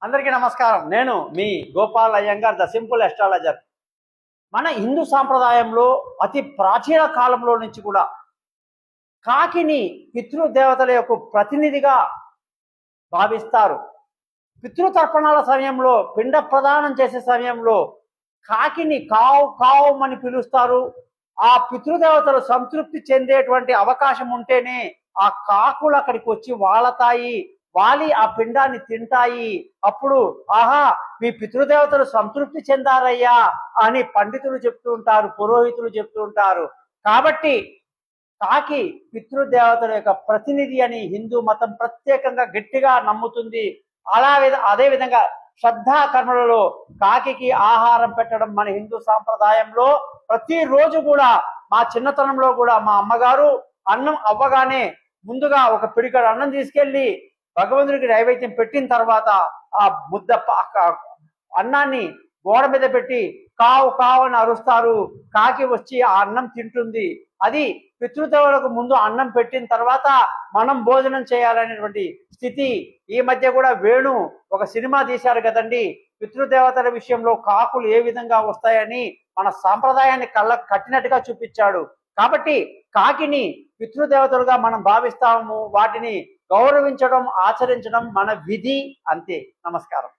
అందరికీ నమస్కారం. నేను మీ Gopal Iyengar, the simple astrologer. మన హిందూ సాంప్రదాయంలో అతి ప్రాచీన కాలంలో నుంచి కూడా కాకిని పితృదేవతల యొక్క ప్రతినిధిగా భావిస్తారు. పితృతర్పణాల సమయంలో, పిండ ప్రదానం చేసే సమయంలో కాకిని కావు కావుమని పిలుస్తారు. ఆ పితృదేవతలు సంతృప్తి చెందేటువంటి అవకాశం ఉంటేనే ఆ కాకులు అక్కడికి వచ్చి వాలతాయి, వాలి ఆ పిండాన్ని తింటాయి. అప్పుడు ఆహా, మీ పితృదేవతలు సంతృప్తి చెందారయ్యా అని పండితులు చెప్తూ ఉంటారు, పురోహితులు చెప్తూ ఉంటారు. కాబట్టి కాకి పితృదేవతల యొక్క ప్రతినిధి అని హిందూ మతం ప్రత్యేకంగా గట్టిగా నమ్ముతుంది. అదే విధంగా శ్రద్ధా కర్మలలో కాకికి ఆహారం పెట్టడం మన హిందూ సాంప్రదాయంలో ప్రతిరోజు కూడా, మా చిన్నతనంలో కూడా మా అమ్మగారు అన్నం అవ్వగానే ముందుగా ఒక పిడికడు అన్నం తీసుకెళ్లి భగవంతుడికి నైవేద్యం పెట్టిన తర్వాత ఆ ముద్ద అన్నాన్ని గోడ మీద పెట్టి కావు కావు అని అరుస్తారు. కాకి వచ్చి ఆ అన్నం తింటుంది. అది పితృదేవులకు ముందు అన్నం పెట్టిన తర్వాత మనం భోజనం చేయాలనేటువంటి స్థితి. ఈ మధ్య కూడా వేణు ఒక సినిమా తీశారు కదండి, పితృదేవతల విషయంలో కాకులు ఏ విధంగా వస్తాయని మన సాంప్రదాయాన్ని కళ్ళకు కట్టినట్టుగా చూపించాడు. కాబట్టి కాకిని పితృదేవతలుగా మనం భావిస్తాము. వాటిని గౌరవించడం, ఆచరించడం మన విధి. అంతే. నమస్కారం.